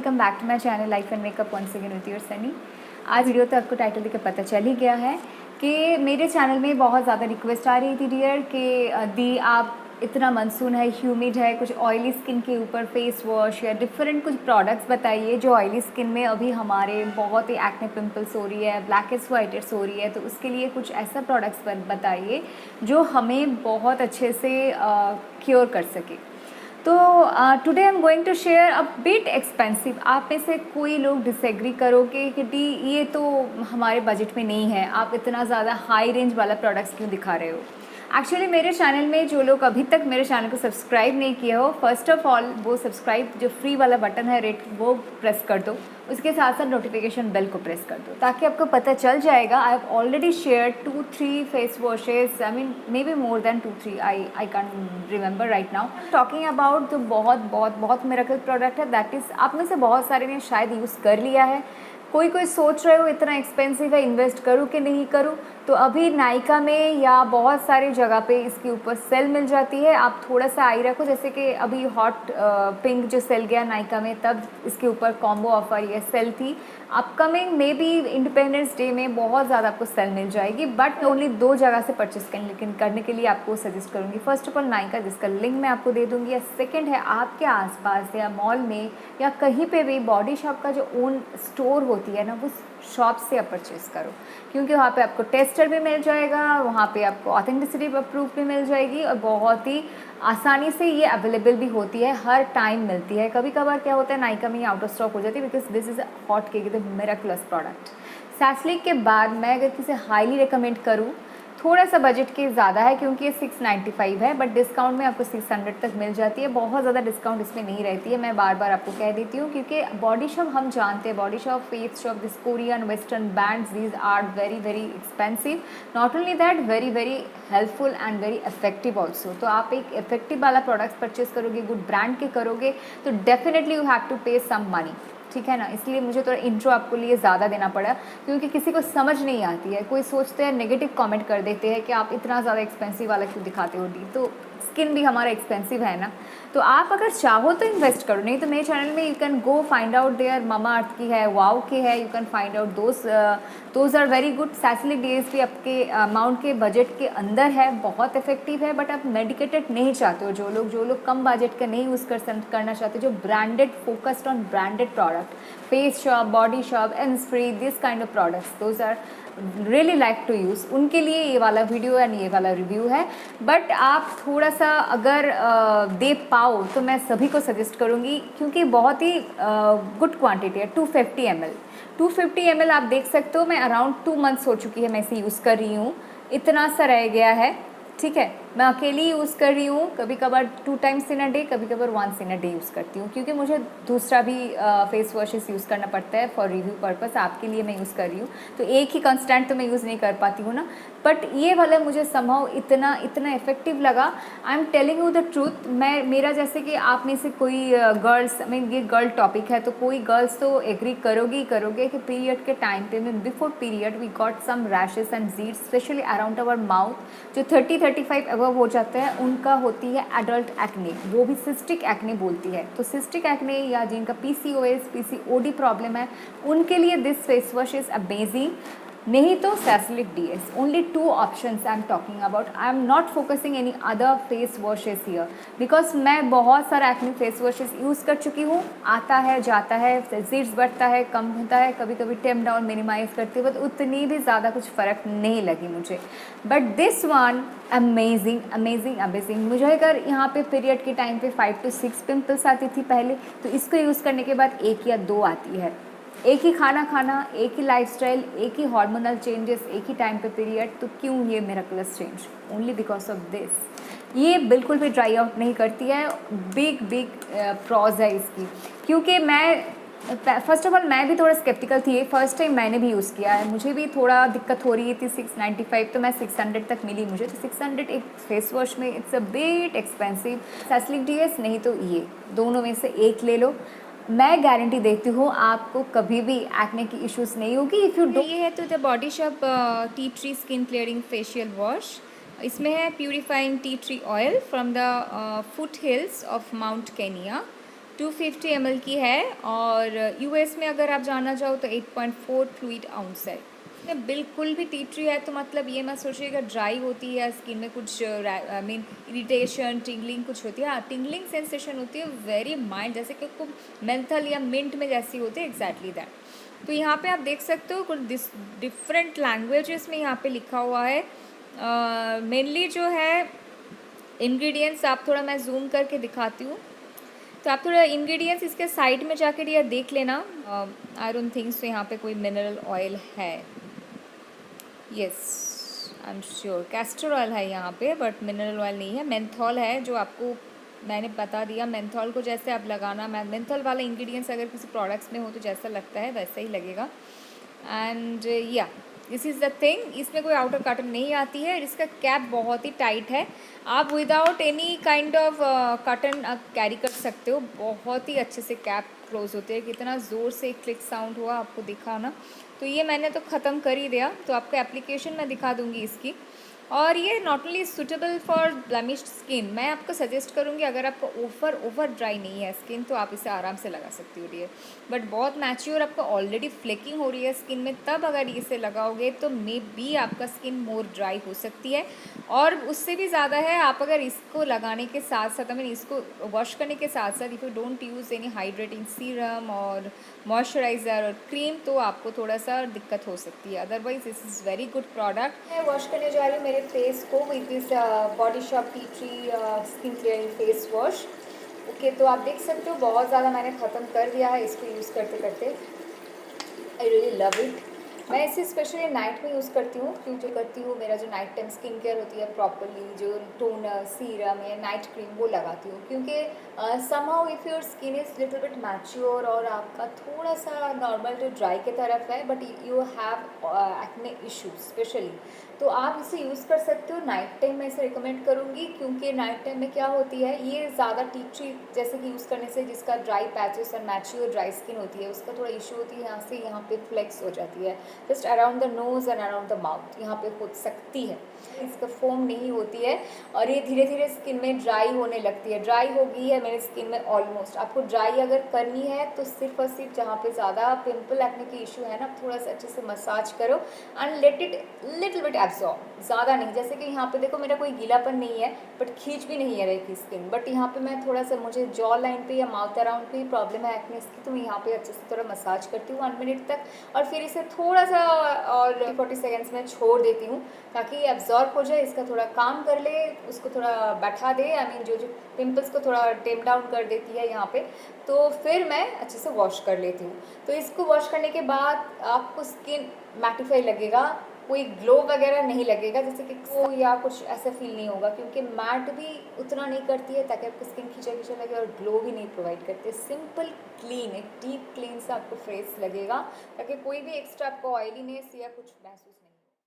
Welcome back to my channel life and makeup once again with your Sunny. आज video तो आपको title देकर पता चल ही गया है कि मेरे चैनल में बहुत ज़्यादा रिक्वेस्ट आ रही थी डियर कि दी आप इतना मानसून है, ह्यूमिड है, कुछ ऑयली स्किन के ऊपर फेस वॉश या डिफरेंट कुछ प्रोडक्ट्स बताइए जो ऑयली स्किन में अभी हमारे बहुत ही एक्ने पिंपल्स हो रही है, ब्लैकेट्स वाइटेट्स हो रही है, तो उसके लिए कुछ ऐसा प्रोडक्ट्स बताइए जो हमें बहुत अच्छे से क्योर कर सके। तो today I am going to share a bit expensive. आप में से कोई लोग डिसएग्री करोगे कि डी ये तो हमारे बजट में नहीं है, आप इतना ज़्यादा हाई रेंज वाला प्रोडक्ट्स क्यों दिखा रहे हो। एक्चुअली मेरे चैनल में जो लोग अभी तक मेरे चैनल को सब्सक्राइब नहीं किए हो, फर्स्ट ऑफ ऑल वो सब्सक्राइब जो फ्री वाला बटन है रेड वो प्रेस कर दो, उसके साथ साथ नोटिफिकेशन बेल को प्रेस कर दो ताकि आपको पता चल जाएगा। I have already share 2-3 face washes, I mean may be more than 2-3, I can remember right now. Talking about जो बहुत मिरेकल प्रोडक्ट है, दैट इज़ आप में से बहुत सारे ने शायद यूज़ कर लिया है। कोई सोच रहे हो इतना एक्सपेंसिव है, इन्वेस्ट करूँ कि नहीं करूँ, तो अभी नायका में या बहुत सारी जगह पे इसके ऊपर सेल मिल जाती है। आप थोड़ा सा आई रखो, जैसे कि अभी हॉट पिंक जो सेल गया नायका में, तब इसके ऊपर कॉम्बो ऑफर या सेल थी। Upcoming may be independence day में बहुत ज़्यादा आपको सेल मिल जाएगी, बट ओनली 2 जगह से परचेस करने के लिए आपको सजेस्ट करूँगी। फर्स्ट ऑफ ऑल नायका, जिसका लिंक मैं आपको दे दूँगी, या सेकेंड है आपके आसपास या मॉल में या कहीं पे भी बॉडी शॉप का जो ओन स्टोर होती है ना, वो शॉप से आप परचेज़ करो, क्योंकि वहाँ पे आपको टेस्टर भी मिल जाएगा, वहाँ पे आपको ऑथेंटिसिटी प्रूफ भी मिल जाएगी और बहुत ही आसानी से ये अवेलेबल भी होती है, हर टाइम मिलती है। कभी कभार क्या होता है नायका में आउट ऑफ स्टॉक हो जाती है, because this is a hot cake, the miraculous product. सैस्लिक के बाद मैं अगर किसी हाईली रिकमेंड करूँ, थोड़ा सा बजट के ज़्यादा है क्योंकि ये 695 है, बट डिस्काउंट में आपको 600 तक मिल जाती है। बहुत ज़्यादा डिस्काउंट इसमें नहीं रहती है, मैं बार बार आपको कह देती हूँ, क्योंकि बॉडी शॉप हम जानते हैं, Body Shop, Face Shop, this Korean western brands, these are very very expensive. Not only that, very very helpful and very effective also. तो आप एक इफेक्टिव वाला प्रोडक्ट्स परचेज करोगे, गुड ब्रांड के करोगे, तो डेफिनेटली यू हैव टू पे some money, ठीक है ना। इसलिए मुझे थोड़ा इंट्रो आपको लिए ज़्यादा देना पड़ा, क्योंकि किसी को समझ नहीं आती है। कोई सोचते हैं, नेगेटिव कमेंट कर देते हैं कि आप इतना ज़्यादा एक्सपेंसिव वाला क्यों दिखाते हो डी, तो स्किन भी हमारा एक्सपेंसिव है ना। तो आप अगर चाहो तो इन्वेस्ट करो, नहीं तो मेरे चैनल में you can go find out there, Mamaearth की है, वाओ की है, you can find out those are very good. Saslic DS भी आपके अमाउंट के बजट के अंदर है, बहुत इफेक्टिव है, बट आप मेडिकेटेड नहीं चाहते हो, जो लोग कम बजट का नहीं यूज़ करना चाहते, जो branded, focused on branded product, face shop, body shop, Innisfree, this kind of products, those are really like to use, उनके लिए ये वाला वीडियो एंड ये वाला रिव्यू है। बट आप थोड़ा सा अगर दे पाओ तो मैं सभी को सजेस्ट करूँगी, क्योंकि बहुत ही गुड क्वांटिटी है। 250 ml 250 ml आप देख सकते हो, मैं अराउंड 2 मंथ्स हो चुकी है मैं इसे यूज़ कर रही हूँ, इतना सा रह गया है, ठीक है। मैं अकेली यूज़ कर रही हूँ, कभी कभार 2 times इन अ डे, कभी कभार 1 in a डे यूज़ करती हूँ, क्योंकि मुझे दूसरा भी फेस वॉशेस यूज़ करना पड़ता है फॉर रिव्यू पर्पस। आपके लिए मैं यूज़ कर रही हूँ, तो एक ही कंस्टेंट तो मैं यूज़ नहीं कर पाती हूँ ना। बट ये वाला मुझे समहाउ इतना इफेक्टिव लगा। I am telling you the truth. मेरा जैसे कि आप में से कोई गर्ल्स, मैं ये गर्ल टॉपिक है, तो कोई गर्ल्स तो एग्री करोगे कि पीरियड के टाइम पे, मैं before period we got some rashes and zits, specially around our mouth. जो 30-35 अबव हो जाता है उनका होती है एडल्ट एक्ने, वो भी सिस्टिक एक्ने बोलती है। तो सिस्टिक एक्ने या जिनका PCOS PCOD प्रॉब्लम है, उनके लिए this face wash is amazing. नहीं तो Saslic DS, only 2 options I am talking about. I am not focusing any other face washes here, because मैं बहुत सारा एक्ने फेस वॉशेस यूज़ कर चुकी हूँ। आता है, जाता है, ज़ीड्स बढ़ता है, कम होता है, कभी कभी टेम डाउन मिनिमाइज करते हुए, तो उतनी भी ज़्यादा कुछ फ़र्क नहीं लगी मुझे। But this one amazing amazing amazing. मुझे अगर यहाँ पे पीरियड के टाइम पे 5 to 6 पिंपल्स आती थी पहले, तो इसको यूज़ करने के बाद 1 या 2 आती है। एक ही खाना, एक ही लाइफस्टाइल, एक ही हार्मोनल चेंजेस, एक ही टाइम पे पीरियड, तो क्यों ये miracles change? Only because of this. ये बिल्कुल भी ड्राई आउट नहीं करती है, बिग प्रॉज है इसकी। क्योंकि मैं फर्स्ट ऑफ ऑल मैं भी थोड़ा स्केप्टिकल थी, फर्स्ट टाइम मैंने भी यूज़ किया है, मुझे भी थोड़ा दिक्कत हो रही थी। 695 तो मैं 600 तक मिली मुझे, तो 600 एक फेस वॉश में it's a bit expensive. Saslic DS नहीं तो ये दोनों में से एक ले लो, मैं गारंटी देती हूँ आपको कभी भी एक्ने की इश्यूज नहीं होगी। इफ़ यू डू, ये है तो the body shop tea tree skin clearing facial wash. इसमें है purifying tea tree oil from the foot hills of mount Kenya. 250 ml की है और यूएस में अगर आप जानना चाहो तो 8.4 फ्लूइड आउंस है। इसमें बिल्कुल भी टी ट्री है तो मतलब ये मत सोचिएगा ड्राई होती है या स्किन में कुछ आई मीन इरिटेशन टिंगलिंग कुछ होती है। हाँ, टिंगलिंग सेंसेशन होती है वेरी माइल्ड, जैसे कि आपको मेंथल या मिंट में जैसी होती है, एग्जैक्टली दैट। तो यहाँ पे आप देख सकते हो कुछ डिफरेंट लैंग्वेजेस में यहाँ पे लिखा हुआ है। मेनली जो है इंग्रेडिएंट्स आप थोड़ा मैं जूम करके दिखाती हूँ, तो आप थोड़ा इंग्रेडिएंट्स इसके साइड में जाकर ये देख लेना। आई डोंट थिंक सो यहाँ पे कोई मिनरल ऑयल है। Yes, I am sure castor oil है यहाँ पे, बट मिनरल ऑयल नहीं है। मेंथॉल है, जो आपको मैंने बता दिया। मेंथॉल को जैसे आप लगाना, मेंथॉल वाले इंग्रेडिएंट्स अगर किसी प्रोडक्ट्स में हो तो जैसा लगता है वैसा ही लगेगा। एंड या दिस इज़ द थिंग, इसमें कोई आउटर कॉटन नहीं आती है। इसका कैप बहुत ही टाइट है, आप without any kind of cotton आप कैरी कर सकते हो। बहुत ही अच्छे से कैप क्लोज होते हैं। कितना ज़ोर से क्लिक साउंड हुआ आपको दिखा ना। तो ये मैंने तो ख़त्म कर ही दिया, तो आपको एप्लीकेशन मैं दिखा दूँगी इसकी। और ये not only suitable for blemished skin, मैं आपको सजेस्ट करूँगी अगर आपको ओवर ड्राई नहीं है स्किन तो आप इसे आराम से लगा सकती हो डियर। बट बहुत मैच्योर आपको ऑलरेडी फ्लेकिंग हो रही है स्किन में, तब अगर इसे लगाओगे तो मे बी आपका स्किन मोर ड्राई हो सकती है। और उससे भी ज़्यादा है, आप अगर इसको लगाने के साथ साथ, आई मीन इसको वॉश करने के साथ साथ, if you don't use any hydrating serum और मॉइस्चराइज़र और क्रीम तो आपको थोड़ा सा दिक्कत हो सकती है। Otherwise this is very good product. मैं वॉश करने जा रही हूँ मेरे फेस को with this body shop tea tree skin clearing face wash. Okay, तो आप देख सकते हो बहुत ज़्यादा मैंने ख़त्म कर दिया है इसको यूज़ करते करते। I really love it. मैं इसे स्पेशली नाइट में यूज़ करती हूँ, क्यों जो करती हूँ मेरा जो नाइट टाइम स्किन केयर होती है प्रॉपरली, जो टोनर सीरम या नाइट क्रीम वो लगाती हूँ, क्योंकि somehow if your skin is little bit mature और आपका थोड़ा सा नॉर्मल जो ड्राई की तरफ है, but you have acne issues specially, तो आप इसे यूज़ कर सकते हो। नाइट टाइम मैं इसे रिकमेंड करूँगी, क्योंकि नाइट टाइम में क्या होती है, ये ज़्यादा टी ट्री जैसे कि यूज़ करने से जिसका ड्राई पैचेस और मैच्योर ड्राई स्किन होती है उसका थोड़ा इशू होती है, यहाँ से यहाँ पे फ्लेक्स हो जाती है just around the nose and around the mouth, यहाँ पे हो सकती है। इसका फोम नहीं होती है और ये धीरे धीरे स्किन में ड्राई होने लगती है। ड्राई हो गई है मेरी स्किन में ऑलमोस्ट। आपको ड्राई अगर करनी है तो सिर्फ और सिर्फ जहाँ पे ज़्यादा पिंपल एक्ने की इशू है ना, थोड़ा सा अच्छे से मसाज करो and let it little bit absorb, ज़्यादा नहीं। जैसे कि यहाँ पे देखो मेरा कोई गीलापन नहीं है, बट खींच भी नहीं है रही स्किन, बट यहाँ पे मैं थोड़ा सा, मुझे जॉ लाइन पे या माउथ अराउंड पे प्रॉब्लम है एक्ने की, तो मैं यहाँ पे अच्छे से थोड़ा मसाज करती हूँ 1 मिनट तक, और फिर इसे थोड़ा सा और 40 सेकेंड्स में छोड़ देती हूँ ताकि एब्जॉर्ब हो जाए, इसका थोड़ा काम कर ले, उसको थोड़ा बैठा दे, आई मीन जो जो पिंपल्स को थोड़ा टेम डाउन कर देती है यहाँ पे। तो फिर मैं अच्छे से वॉश कर लेती हूँ। तो इसको वॉश करने के बाद आपको स्किन मैटिफाई लगेगा, कोई ग्लो वगैरह नहीं लगेगा, जैसे कि वो या कुछ ऐसा फील नहीं होगा, क्योंकि मैट भी उतना नहीं करती है ताकि आपकी स्किन खींचा खींचा लगे, और ग्लो भी नहीं प्रोवाइड करती है। सिंपल क्लीन, एक डीप क्लीन से आपको फेस लगेगा ताकि कोई भी एक्स्ट्रा आपको ऑयलीनेस या कुछ महसूस नहीं